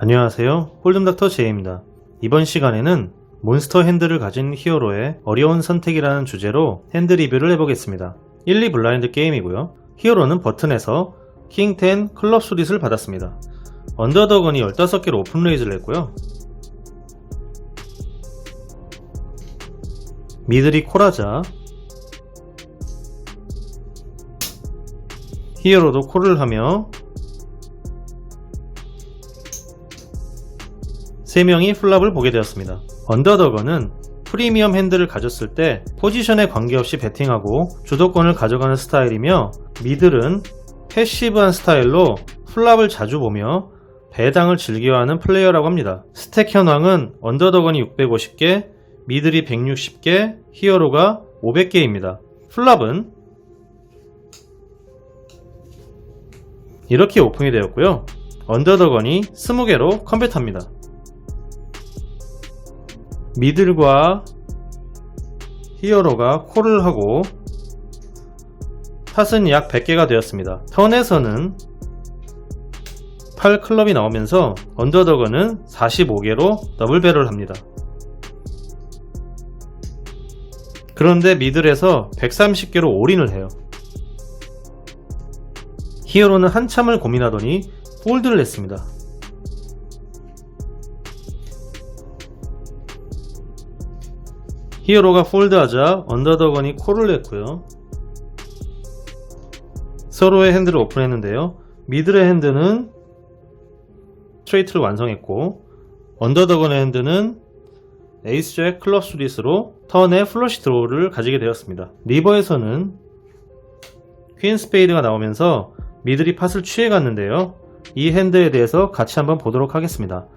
안녕하세요, 홀든닥터 제이입니다. 이번 시간에는 몬스터 핸들을 가진 히어로의 어려운 선택이라는 주제로 핸드 리뷰를 해보겠습니다. 1, 2 블라인드 게임이고요. 히어로는 버튼에서 킹 10 클럽 수릿을 받았습니다. 언더더건이 15개로 오픈 레이즈를 했고요. 미들이 콜하자 히어로도 콜을 하며 3명이 플랍을 보게 되었습니다. 언더더건은 프리미엄 핸들을 가졌을 때 포지션에 관계없이 배팅하고 주도권을 가져가는 스타일이며, 미들은 패시브한 스타일로 플랍을 자주 보며 배당을 즐겨하는 플레이어라고 합니다. 스택 현황은 언더더건이 650개, 미들이 160개, 히어로가 500개입니다. 플랍은 이렇게 오픈이 되었고요. 언더더건이 20개로 컴뱃합니다. 미들과 히어로가 콜을 하고 탓은 약 100개가 되었습니다. 턴에서는 8클럽이 나오면서 언더더건은 45개로 더블 배럴 합니다. 그런데 미들에서 130개로 올인을 해요. 히어로는 한참을 고민하더니 폴드를 했습니다. 히어로가 폴드하자 언더더건이 콜을 했고요. 서로의 핸드를 오픈했는데요. 미들의 핸드는 스트레이트를 완성했고, 언더더건의 핸드는 에이스 잭 클럽 수릿으로 턴에 플러시 드로우를 가지게 되었습니다. 리버에서는 퀸 스페이드가 나오면서 미들이 팟을 취해갔는데요. 이 핸드에 대해서 같이 한번 보도록 하겠습니다.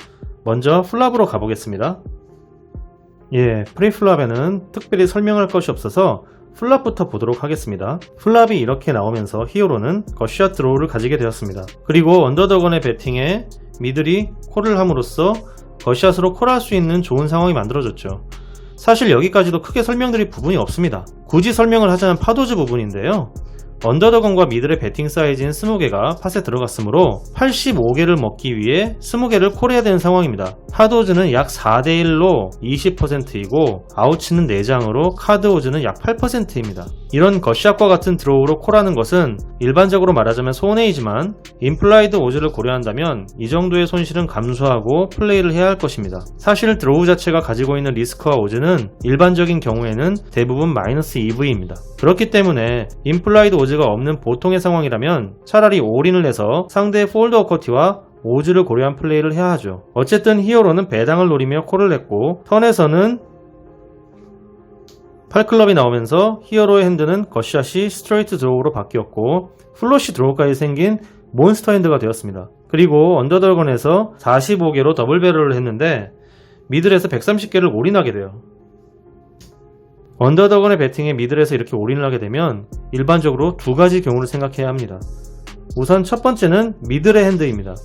먼저 플랍으로 가보겠습니다. 프리플랍에는 특별히 설명할 것이 없어서 플랍부터 보도록 하겠습니다. 플랍이 이렇게 나오면서 히어로는 거시샷 드로우를 가지게 되었습니다. 그리고 언더더건의 배팅에 미들이 콜을 함으로써 거시샷으로 콜할 수 있는 좋은 상황이 만들어졌죠. 사실 여기까지도 크게 설명드릴 부분이 없습니다. 굳이 설명을 하자면 파도즈 부분인데요. 언더더건과 미들의 배팅 사이즈인 20개가 팟에 들어갔으므로 85개를 먹기 위해 20개를 콜해야 되는 상황입니다. 파도즈는 약 4대1로 20%이고 아우치는 4장으로 카드오즈는 약 8%입니다. 이런 거시샷과 같은 드로우로 콜하는 것은 일반적으로 말하자면 손해이지만 임플라이드 오즈를 고려한다면 이 정도의 손실은 감수하고 플레이를 해야 할 것입니다. 사실 드로우 자체가 가지고 있는 리스크와 오즈는 일반적인 경우에는 대부분 마이너스 EV입니다. 그렇기 때문에 임플라이드 오즈가 없는 보통의 상황이라면 차라리 올인을 해서 상대의 폴드 어커티와 오즈를 고려한 플레이를 해야 하죠. 어쨌든 히어로는 배당을 노리며 콜을 했고, 턴에서는 8클럽이 나오면서 히어로의 핸드는 거시샷이 스트레이트 드로우로 바뀌었고 플러시 드로우까지 생긴 몬스터 핸드가 되었습니다. 그리고 언더더건에서 45개로 더블 배럴을 했는데 미들에서 130개를 올인하게 돼요. 언더더건의 배팅에 미들에서 이렇게 올인을 하게 되면 일반적으로 두 가지 경우를 생각해야 합니다. 우선 첫 번째는 미들의 핸드입니다.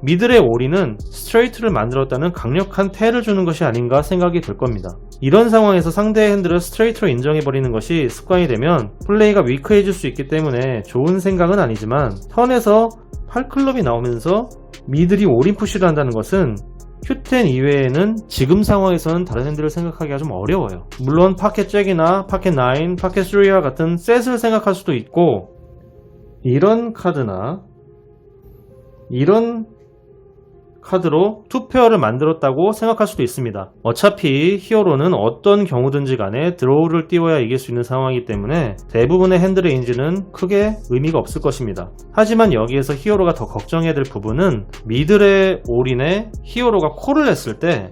미들의 올인은 스트레이트를 만들었다는 강력한 텔을 주는 것이 아닌가 생각이 들 겁니다. 이런 상황에서 상대의 핸드를 스트레이트로 인정해버리는 것이 습관이 되면 플레이가 위크해질 수 있기 때문에 좋은 생각은 아니지만, 턴에서 8클럽이 나오면서 미들이 올인 푸시를 한다는 것은 Q10 이외에는 지금 상황에서는 다른 핸들을 생각하기가 좀 어려워요. 물론 파켓 잭이나 파켓 9, 파켓 3와 같은 셋을 생각할 수도 있고, 이런 카드나 이런 카드로 투페어를 만들었다고 생각할 수도 있습니다. 어차피 히어로는 어떤 경우든지 간에 드로우를 띄워야 이길 수 있는 상황이기 때문에 대부분의 핸드 레인지는 크게 의미가 없을 것입니다. 하지만 여기에서 히어로가 더 걱정해야 될 부분은 미들의 올인에 히어로가 콜을 했을 때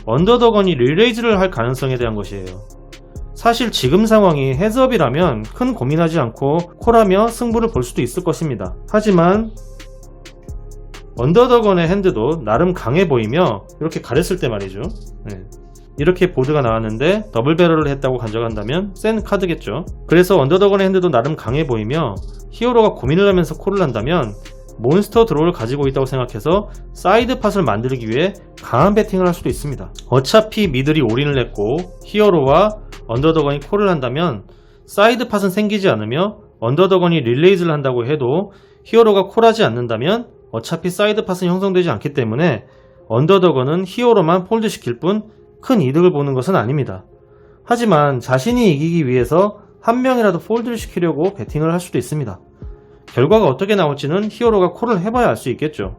언더더건이 릴레이즈를 할 가능성에 대한 것이에요. 사실 지금 상황이 헤즈업이라면 큰 고민하지 않고 콜하며 승부를 볼 수도 있을 것입니다. 하지만 언더더건의 핸드도 나름 강해 보이며 이렇게 가렸을 때 말이죠. 이렇게 보드가 나왔는데 더블 배럴을 했다고 간정한다면 센 카드겠죠. 그래서 언더더건의 핸드도 나름 강해 보이며 히어로가 고민을 하면서 콜을 한다면 몬스터 드로우를 가지고 있다고 생각해서 사이드 팟을 만들기 위해 강한 배팅을 할 수도 있습니다. 어차피 미들이 올인을 했고 히어로와 언더더건이 콜을 한다면 사이드 팟은 생기지 않으며 언더더건이 릴레이즈를 한다고 해도 히어로가 콜하지 않는다면 어차피 사이드 팟은 형성되지 않기 때문에 언더더건은 히어로만 폴드시킬 뿐 큰 이득을 보는 것은 아닙니다. 하지만 자신이 이기기 위해서 한 명이라도 폴드를 시키려고 배팅을 할 수도 있습니다. 결과가 어떻게 나올지는 히어로가 콜을 해봐야 알 수 있겠죠.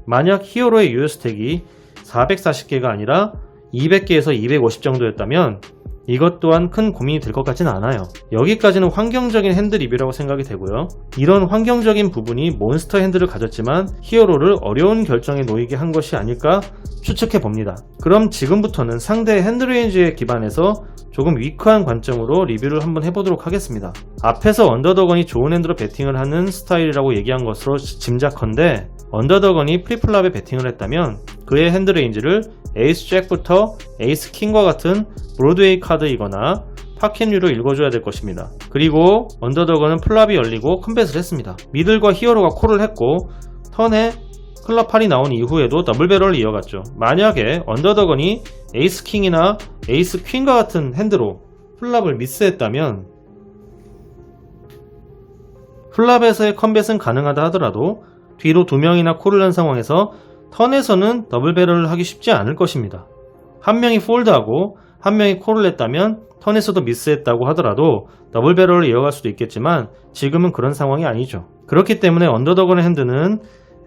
만약 히어로의 유효 스택이 440개가 아니라 200개에서 250 정도였다면 이것 또한 큰 고민이 될 것 같지는 않아요. 여기까지는 환경적인 핸드 리뷰라고 생각이 되고요. 이런 환경적인 부분이 몬스터 핸드를 가졌지만 히어로를 어려운 결정에 놓이게 한 것이 아닐까 추측해 봅니다. 그럼 지금부터는 상대의 핸드레인지에 기반해서 조금 위크한 관점으로 리뷰를 한번 해보도록 하겠습니다. 앞에서 언더더건이 좋은 핸드로 배팅을 하는 스타일이라고 얘기한 것으로 짐작컨대 언더더건이 프리플랍에 배팅을 했다면 그의 핸드레인지를 에이스 잭부터 에이스 킹과 같은 브로드웨이 카드이거나 파켓류로 읽어줘야 될 것입니다. 그리고 언더더건은 플랍이 열리고 컴뱃을 했습니다. 미들과 히어로가 콜을 했고 턴에 클럽 8이 나온 이후에도 더블 배럴을 이어갔죠. 만약에 언더더건이 에이스 킹이나 에이스 퀸과 같은 핸드로 플랍을 미스했다면 플랍에서의 컴뱃은 가능하다 하더라도 뒤로 2명이나 콜을 한 상황에서 턴에서는 더블 배럴을 하기 쉽지 않을 것입니다. 한 명이 폴드하고 한 명이 콜을 했다면 턴에서도 미스했다고 하더라도 더블 배럴을 이어갈 수도 있겠지만 지금은 그런 상황이 아니죠. 그렇기 때문에 언더더건의 핸드는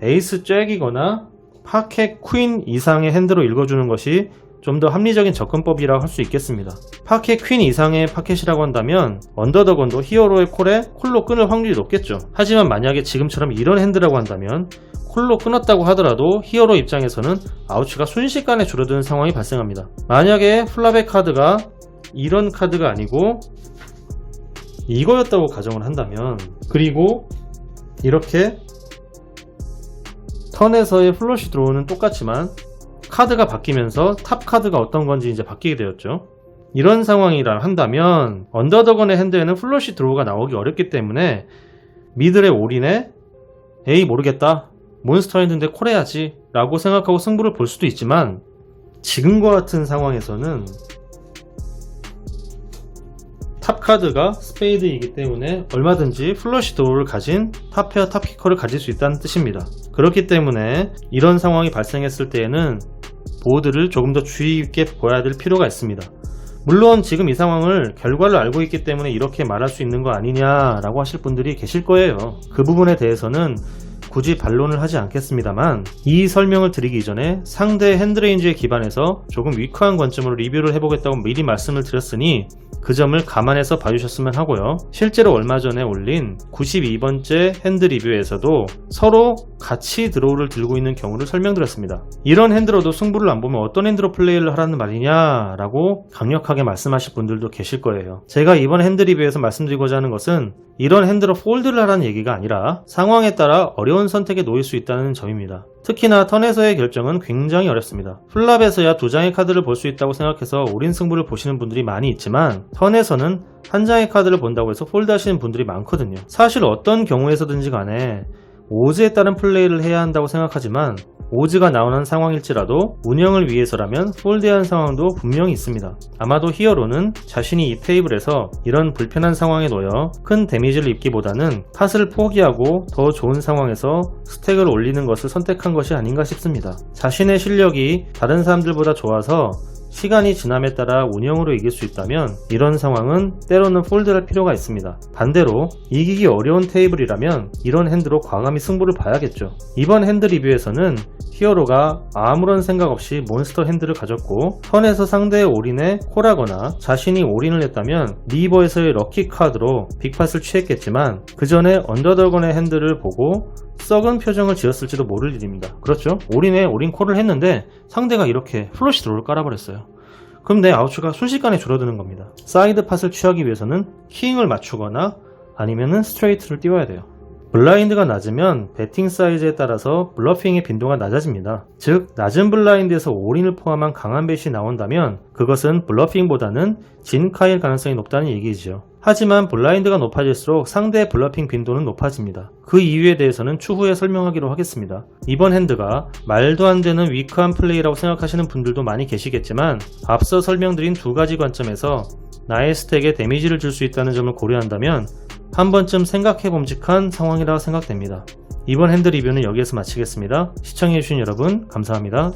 에이스 잭이거나 파켓 퀸 이상의 핸드로 읽어주는 것이 좀 더 합리적인 접근법이라고 할 수 있겠습니다. 파켓 퀸 이상의 파켓이라고 한다면 언더더건도 히어로의 콜에 콜로 끊을 확률이 높겠죠. 하지만 만약에 지금처럼 이런 핸드라고 한다면 콜로 끊었다고 하더라도 히어로 입장에서는 아우치가 순식간에 줄어드는 상황이 발생합니다. 만약에 플랍의 카드가 이런 카드가 아니고 이거였다고 가정을 한다면, 그리고 이렇게 턴에서의 플러시 드로우는 똑같지만 카드가 바뀌면서 탑 카드가 어떤 건지 이제 바뀌게 되었죠. 이런 상황이라 한다면 언더더건의 핸드에는 플러시 드로우가 나오기 어렵기 때문에 미들의 올인에 에이 모르겠다, 몬스터 핸드인데 콜해야지 라고 생각하고 승부를 볼 수도 있지만 지금과 같은 상황에서는 탑 카드가 스페이드이기 때문에 얼마든지 플러시 드로우를 가진 탑페어 탑키커를 가질 수 있다는 뜻입니다. 그렇기 때문에 이런 상황이 발생했을 때에는 보드를 조금 더 주의 있게 봐야 될 필요가 있습니다. 물론 지금 이 상황을 결과를 알고 있기 때문에 이렇게 말할 수 있는 거 아니냐라고 하실 분들이 계실 거예요. 그 부분에 대해서는 굳이 반론을 하지 않겠습니다만 이 설명을 드리기 전에 상대의 핸드레인지에 기반해서 조금 위크한 관점으로 리뷰를 해보겠다고 미리 말씀을 드렸으니 그 점을 감안해서 봐주셨으면 하고요. 실제로 얼마 전에 올린 92번째 핸드 리뷰에서도 서로 같이 드로우를 들고 있는 경우를 설명드렸습니다. 이런 핸드로도 승부를 안 보면 어떤 핸드로 플레이를 하라는 말이냐 라고 강력하게 말씀하실 분들도 계실 거예요. 제가 이번 핸드 리뷰에서 말씀드리고자 하는 것은 이런 핸드로 폴드를 하라는 얘기가 아니라 상황에 따라 어려운 선택에 놓일 수 있다는 점입니다. 특히나 턴에서의 결정은 굉장히 어렵습니다. 플랍에서야 2장의 카드를 볼 수 있다고 생각해서 올인 승부를 보시는 분들이 많이 있지만 턴에서는 한 장의 카드를 본다고 해서 폴드 하시는 분들이 많거든요. 사실 어떤 경우에서든지 간에 오즈에 따른 플레이를 해야 한다고 생각하지만 오즈가 나오는 상황일지라도 운영을 위해서라면 폴드한 상황도 분명히 있습니다. 아마도 히어로는 자신이 이 테이블에서 이런 불편한 상황에 놓여 큰 데미지를 입기보다는 팟을 포기하고 더 좋은 상황에서 스택을 올리는 것을 선택한 것이 아닌가 싶습니다. 자신의 실력이 다른 사람들보다 좋아서 시간이 지남에 따라 운영으로 이길 수 있다면 이런 상황은 때로는 폴드할 필요가 있습니다. 반대로 이기기 어려운 테이블이라면 이런 핸드로 과감히 승부를 봐야겠죠. 이번 핸드 리뷰에서는 히어로가 아무런 생각 없이 몬스터 핸드를 가졌고 턴에서 상대의 올인에 콜하거나 자신이 올인을 했다면 리버에서의 럭키 카드로 빅팟을 취했겠지만 그 전에 언더더건의 핸드를 보고 썩은 표정을 지었을지도 모를 일입니다. 그렇죠? 올인에 올인 콜을 했는데 상대가 이렇게 플러시 드로우를 깔아버렸어요. 그럼 내 아웃추가 순식간에 줄어드는 겁니다. 사이드 팟을 취하기 위해서는 킹을 맞추거나 아니면은 스트레이트를 띄워야 돼요. 블라인드가 낮으면 배팅 사이즈에 따라서 블러핑의 빈도가 낮아집니다. 즉 낮은 블라인드에서 올인을 포함한 강한 벳이 나온다면 그것은 블러핑보다는 진카일 가능성이 높다는 얘기죠. 하지만 블라인드가 높아질수록 상대의 블러핑 빈도는 높아집니다. 그 이유에 대해서는 추후에 설명하기로 하겠습니다. 이번 핸드가 말도 안 되는 위크한 플레이라고 생각하시는 분들도 많이 계시겠지만 앞서 설명드린 두 가지 관점에서 나의 스택에 데미지를 줄 수 있다는 점을 고려한다면 한 번쯤 생각해봄직한 상황이라 생각됩니다. 이번 핸드 리뷰는 여기에서 마치겠습니다. 시청해주신 여러분 감사합니다.